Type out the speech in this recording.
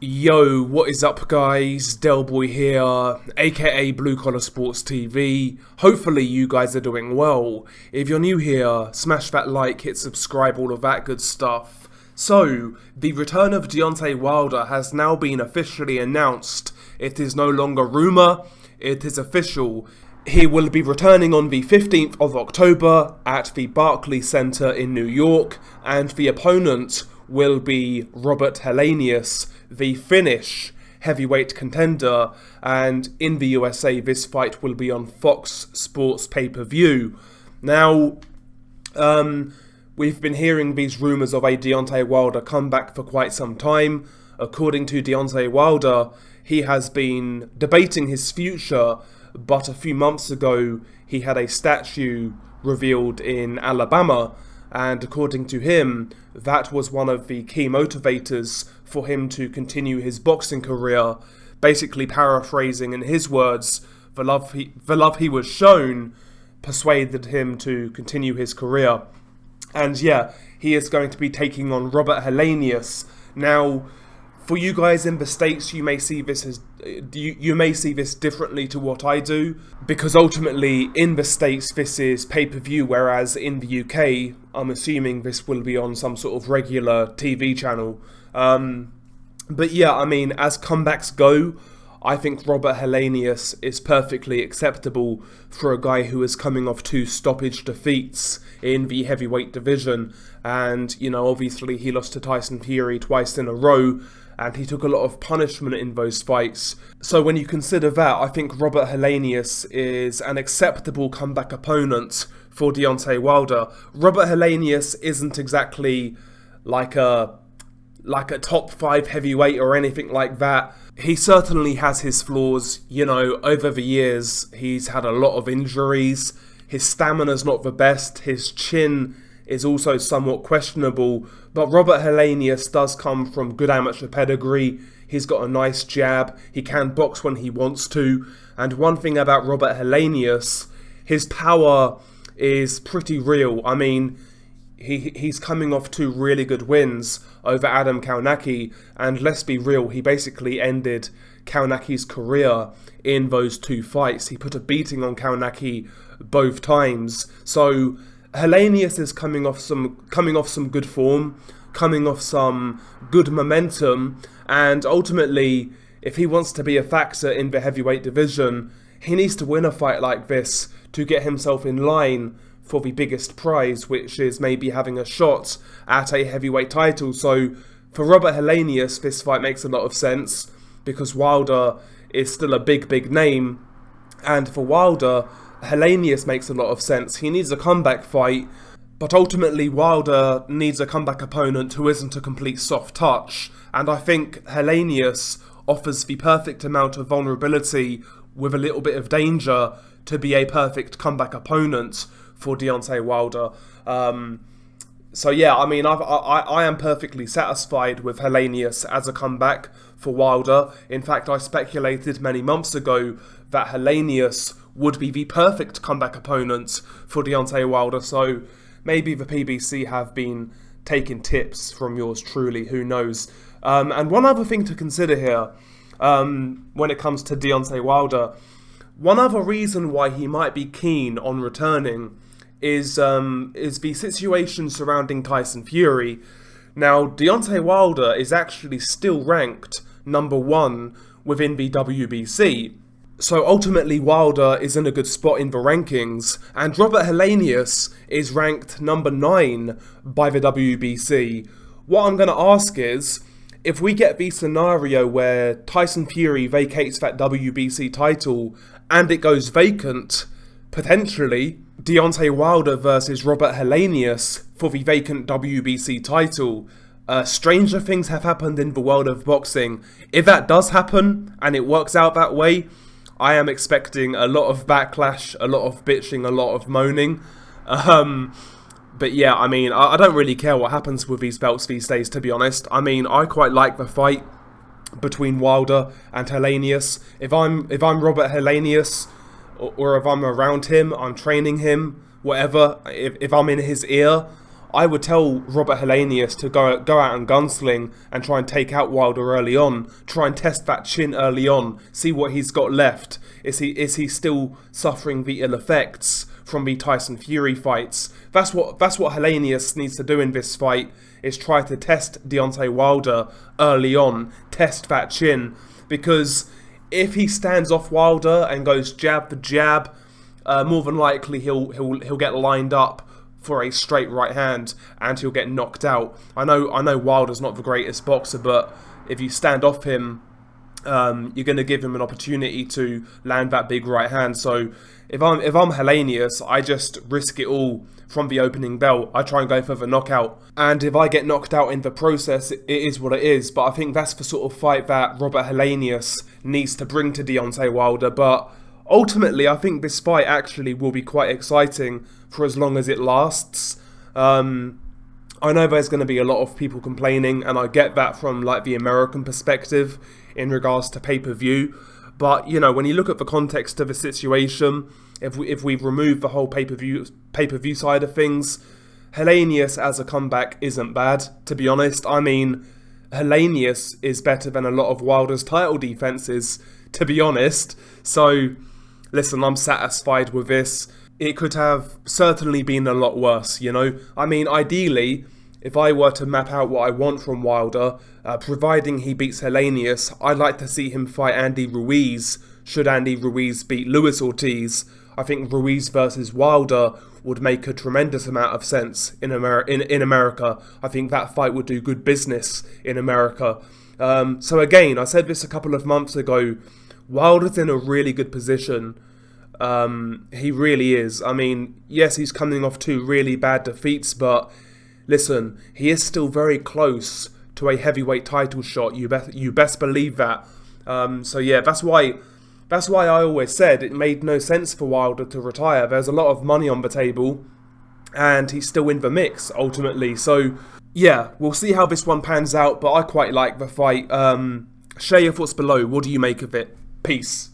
Yo, what is up guys? Delboy here, aka Blue Collar Sports TV. Hopefully you guys are doing well. If you're new here, smash that like, hit subscribe, all of that good stuff. So, the return of Deontay Wilder has now been officially announced. It is no longer rumour, it is official. He will be returning on the 15th of October at the Barclays Center in New York, and the opponent will be Robert Helenius, the Finnish heavyweight contender, and in the USA this fight will be on Fox Sports pay-per-view. Now, we've been hearing these rumours of a Deontay Wilder comeback for quite some time. According to Deontay Wilder, he has been debating his future, but a few months ago he had a statue revealed in Alabama, and according to him, that was one of the key motivators for him to continue his boxing career. Basically paraphrasing in his words, the love he was shown persuaded him to continue his career. And yeah, he is going to be taking on Robert Helenius. Now, for you guys in the States, you may see this as you may see this differently to what I do, because ultimately in the States this is pay-per-view, whereas in the UK I'm assuming this will be on some sort of regular TV channel. But yeah, I mean, as comebacks go, I think Robert Helenius is perfectly acceptable for a guy who is coming off 2 stoppage defeats in the heavyweight division. And, you know, obviously he lost to Tyson Fury twice in a row, and he took a lot of punishment in those fights. So when you consider that, I think Robert Helenius is an acceptable comeback opponent for Deontay Wilder. Robert Helenius isn't exactly like a top 5 heavyweight or anything like that. He certainly has his flaws. You know, over the years he's had a lot of injuries. His stamina's not the best. His chin is also somewhat questionable, but Robert Helenius does come from good amateur pedigree. He's got a nice jab, he can box when he wants to, and one thing about Robert Helenius, his power is pretty real. I mean, he's coming off 2 really good wins over Adam Kownacki, and let's be real, he basically ended Kownacki's career in those 2 fights. He put a beating on Kownacki both times. So Helenius is coming off some good form, coming off some good momentum, and ultimately, if he wants to be a factor in the heavyweight division, he needs to win a fight like this to get himself in line for the biggest prize, which is maybe having a shot at a heavyweight title. So for Robert Helenius, this fight makes a lot of sense, because Wilder is still a big name, and for Wilder, Helenius makes a lot of sense. He needs a comeback fight, but ultimately Wilder needs a comeback opponent who isn't a complete soft touch, and I think Helenius offers the perfect amount of vulnerability with a little bit of danger to be a perfect comeback opponent for Deontay Wilder. So yeah, I mean, I am perfectly satisfied with Helenius as a comeback for Wilder. In fact, I speculated many months ago that Helenius would be the perfect comeback opponent for Deontay Wilder, so maybe the PBC have been taking tips from yours truly, who knows. And one other thing to consider here, when it comes to Deontay Wilder, one other reason why he might be keen on returning is the situation surrounding Tyson Fury. Now, Deontay Wilder is actually still ranked number 1 within the WBC. So ultimately Wilder is in a good spot in the rankings, and Robert Helenius is ranked number 9 by the WBC. What I'm going to ask is, if we get the scenario where Tyson Fury vacates that WBC title and it goes vacant, potentially Deontay Wilder versus Robert Helenius for the vacant WBC title. Stranger things have happened in the world of boxing. If that does happen and it works out that way, I am expecting a lot of backlash, a lot of bitching, a lot of moaning. But yeah, I mean, I don't really care what happens with these belts these days, to be honest. I mean, I quite like the fight between Wilder and Helenius. If I'm Robert Helenius, or if I'm around him, I'm training him, whatever, if I'm in his ear, I would tell Robert Helenius to go out and gunsling and try and take out Wilder early on. Try and test that chin early on. See what he's got left. Is he still suffering the ill effects from the Tyson Fury fights? That's what Helenius needs to do in this fight. Is try to test Deontay Wilder early on. Test that chin, because if he stands off Wilder and goes jab for jab, more than likely he'll get lined up for a straight right hand and he'll get knocked out. I know Wilder's not the greatest boxer, but if you stand off him, you're going to give him an opportunity to land that big right hand. So if I'm Helenius, I just risk it all from the opening bell. I try and go for the knockout, and if I get knocked out in the process, it is what it is. But I think that's the sort of fight that Robert Helenius needs to bring to Deontay Wilder. But ultimately, I think this fight actually will be quite exciting for as long as it lasts. I know there's going to be a lot of people complaining, and I get that from like the American perspective in regards to pay-per-view. But you know, when you look at the context of the situation, if we remove the whole pay-per-view side of things, Helenius as a comeback isn't bad, to be honest. I mean, Helenius is better than a lot of Wilder's title defenses, to be honest. So listen, I'm satisfied with this. It could have certainly been a lot worse, you know? I mean, ideally, if I were to map out what I want from Wilder, providing he beats Helenius, I'd like to see him fight Andy Ruiz, should Andy Ruiz beat Luis Ortiz. I think Ruiz versus Wilder would make a tremendous amount of sense in America. I think that fight would do good business in America. So again, I said this a couple of months ago, Wilder's in a really good position. He really is. I mean, yes, he's coming off 2 really bad defeats, but listen, he is still very close to a heavyweight title shot. You best believe that. So yeah, that's why I always said it made no sense for Wilder to retire. There's a lot of money on the table, and he's still in the mix ultimately. So yeah, we'll see how this one pans out, but I quite like the fight. Share your thoughts below. What do you make of it? Peace.